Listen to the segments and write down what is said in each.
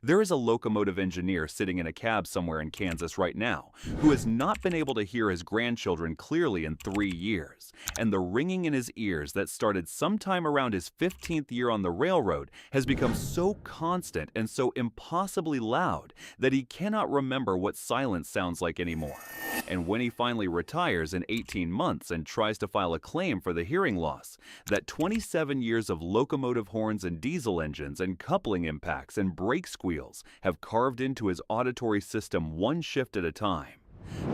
There is a locomotive engineer sitting in a cab somewhere in Kansas right now who has not been able to hear his grandchildren clearly in 3 years, and the ringing in his ears that started sometime around his 15th year on the railroad has become so constant and so impossibly loud that he cannot remember what silence sounds like anymore. And when he finally retires in 18 months and tries to file a claim for the hearing loss, that 27 years of locomotive horns and diesel engines and coupling impacts and brake squeals have carved into his auditory system one shift at a time.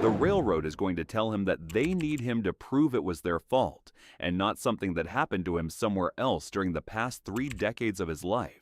The railroad is going to tell him that they need him to prove it was their fault and not something that happened to him somewhere else during the past 3 decades of his life.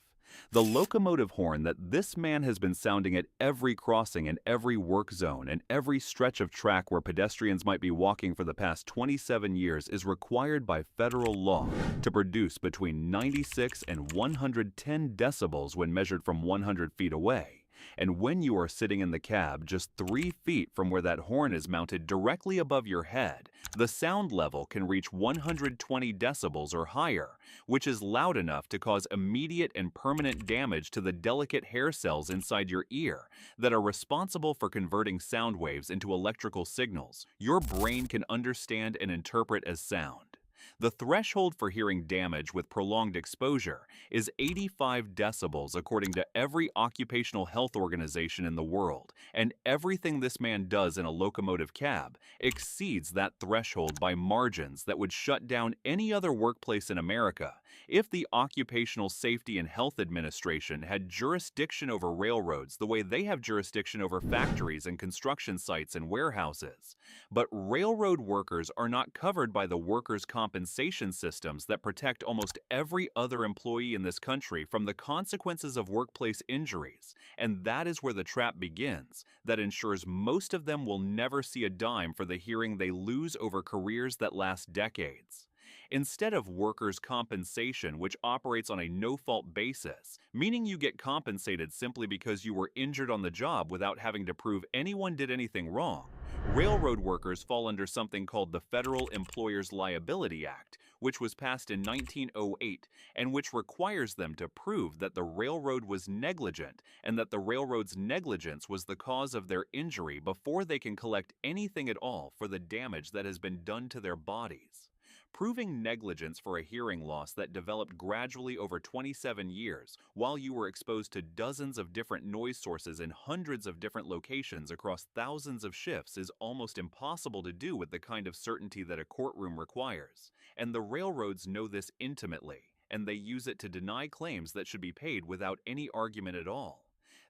The locomotive horn that this man has been sounding at every crossing and every work zone and every stretch of track where pedestrians might be walking for the past 27 years is required by federal law to produce between 96 and 110 decibels when measured from 100 feet away. And when you are sitting in the cab just 3 feet from where that horn is mounted directly above your head, the sound level can reach 120 decibels or higher, which is loud enough to cause immediate and permanent damage to the delicate hair cells inside your ear that are responsible for converting sound waves into electrical signals your brain can understand and interpret as sound. The threshold for hearing damage with prolonged exposure is 85 decibels according to every occupational health organization in the world, and everything this man does in a locomotive cab exceeds that threshold by margins that would shut down any other workplace in America if the Occupational Safety and Health Administration had jurisdiction over railroads the way they have jurisdiction over factories and construction sites and warehouses. But railroad workers are not covered by the workers' compensation systems that protect almost every other employee in this country from the consequences of workplace injuries, and that is where the trap begins, that ensures most of them will never see a dime for the hearing they lose over careers that last decades. Instead of workers' compensation, which operates on a no-fault basis, meaning you get compensated simply because you were injured on the job without having to prove anyone did anything wrong, railroad workers fall under something called the Federal Employers' Liability Act, which was passed in 1908 and which requires them to prove that the railroad was negligent and that the railroad's negligence was the cause of their injury before they can collect anything at all for the damage that has been done to their bodies. Proving negligence for a hearing loss that developed gradually over 27 years while you were exposed to dozens of different noise sources in hundreds of different locations across thousands of shifts is almost impossible to do with the kind of certainty that a courtroom requires. And the railroads know this intimately, and they use it to deny claims that should be paid without any argument at all.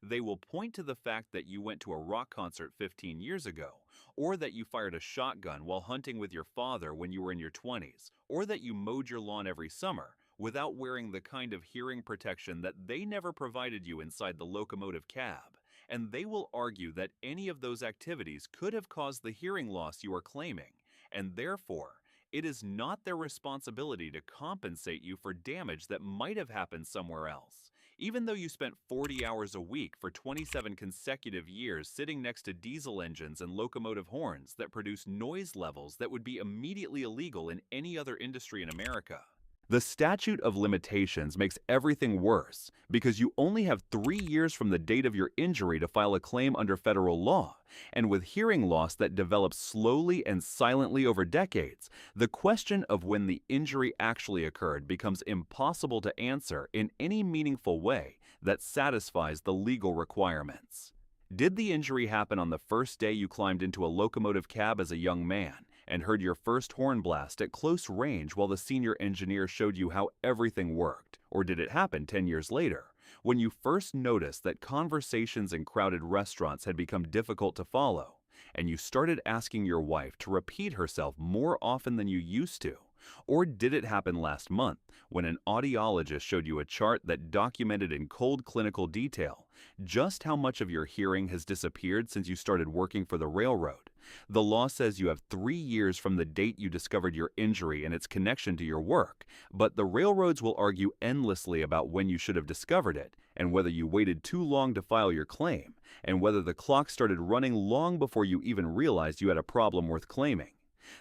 They will point to the fact that you went to a rock concert 15 years ago, or that you fired a shotgun while hunting with your father when you were in your 20s, or that you mowed your lawn every summer without wearing the kind of hearing protection that they never provided you inside the locomotive cab. And they will argue that any of those activities could have caused the hearing loss you are claiming, and therefore, it is not their responsibility to compensate you for damage that might have happened somewhere else. Even though you spent 40 hours a week for 27 consecutive years sitting next to diesel engines and locomotive horns that produce noise levels that would be immediately illegal in any other industry in America. The statute of limitations makes everything worse because you only have 3 years from the date of your injury to file a claim under federal law, and with hearing loss that develops slowly and silently over decades, the question of when the injury actually occurred becomes impossible to answer in any meaningful way that satisfies the legal requirements. Did the injury happen on the first day you climbed into a locomotive cab as a young man and heard your first horn blast at close range while the senior engineer showed you how everything worked? Or did it happen 10 years later, when you first noticed that conversations in crowded restaurants had become difficult to follow, and you started asking your wife to repeat herself more often than you used to? Or did it happen last month, when an audiologist showed you a chart that documented in cold clinical detail just how much of your hearing has disappeared since you started working for the railroad? The law says you have 3 years from the date you discovered your injury and its connection to your work, but the railroads will argue endlessly about when you should have discovered it, and whether you waited too long to file your claim, and whether the clock started running long before you even realized you had a problem worth claiming.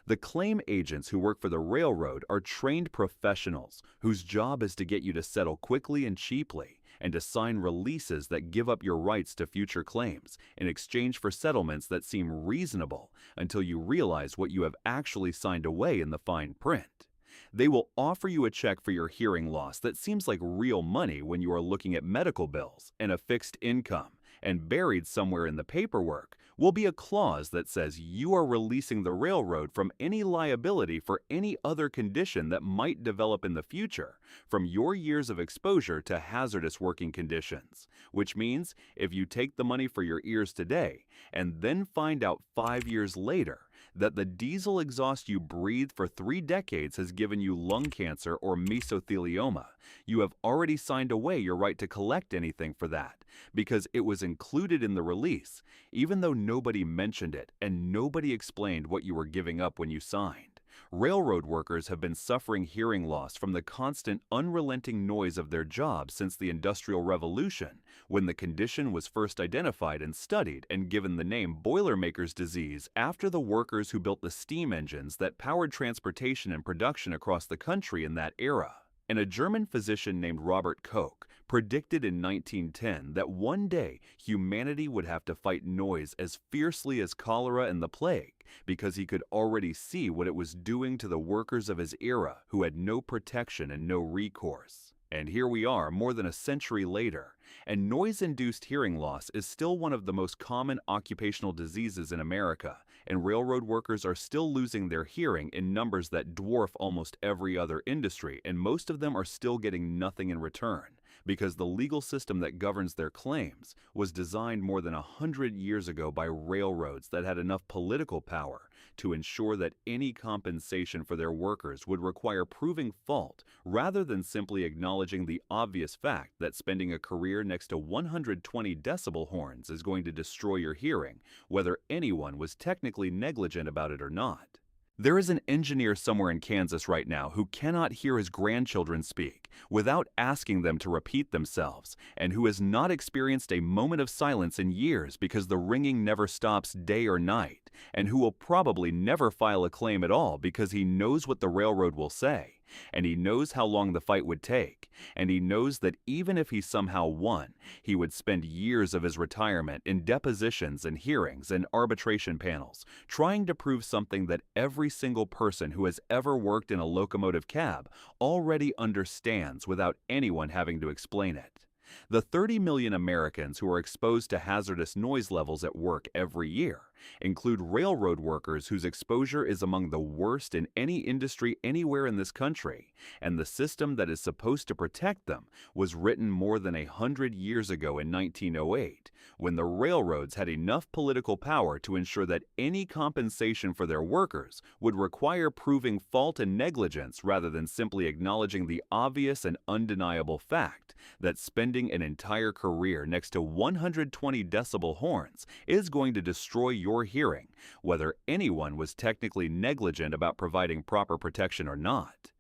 The claim agents who work for the railroad are trained professionals whose job is to get you to settle quickly and cheaply, and to sign releases that give up your rights to future claims in exchange for settlements that seem reasonable until you realize what you have actually signed away in the fine print. They will offer you a check for your hearing loss that seems like real money when you are looking at medical bills and a fixed income, and buried somewhere in the paperwork will be a clause that says you are releasing the railroad from any liability for any other condition that might develop in the future from your years of exposure to hazardous working conditions, which means if you take the money for your ears today and then find out 5 years later that the diesel exhaust you breathed for 3 decades has given you lung cancer or mesothelioma, you have already signed away your right to collect anything for that because it was included in the release, even though nobody mentioned it and nobody explained what you were giving up when you signed. Railroad workers have been suffering hearing loss from the constant, unrelenting noise of their jobs since the Industrial Revolution, when the condition was first identified and studied and given the name Boilermaker's disease after the workers who built the steam engines that powered transportation and production across the country in that era. And a German physician named Robert Koch predicted in 1910 that one day humanity would have to fight noise as fiercely as cholera and the plague because he could already see what it was doing to the workers of his era who had no protection and no recourse. And here we are more than a century later, and noise-induced hearing loss is still one of the most common occupational diseases in America, and railroad workers are still losing their hearing in numbers that dwarf almost every other industry, and most of them are still getting nothing in return, because the legal system that governs their claims was designed more than 100 years ago by railroads that had enough political power to ensure that any compensation for their workers would require proving fault rather than simply acknowledging the obvious fact that spending a career next to 120 decibel horns is going to destroy your hearing, whether anyone was technically negligent about it or not. There is an engineer somewhere in Kansas right now who cannot hear his grandchildren speak without asking them to repeat themselves, and who has not experienced a moment of silence in years because the ringing never stops day or night, and who will probably never file a claim at all because he knows what the railroad will say, and he knows how long the fight would take, and he knows that even if he somehow won, he would spend years of his retirement in depositions and hearings and arbitration panels trying to prove something that every single person who has ever worked in a locomotive cab already understands without anyone having to explain it. The 30 million Americans who are exposed to hazardous noise levels at work every year include railroad workers whose exposure is among the worst in any industry anywhere in this country, and the system that is supposed to protect them was written more than 100 years ago in 1908, when the railroads had enough political power to ensure that any compensation for their workers would require proving fault and negligence rather than simply acknowledging the obvious and undeniable fact that spending an entire career next to 120 decibel horns is going to destroy your hearing, whether anyone was technically negligent about providing proper protection or not.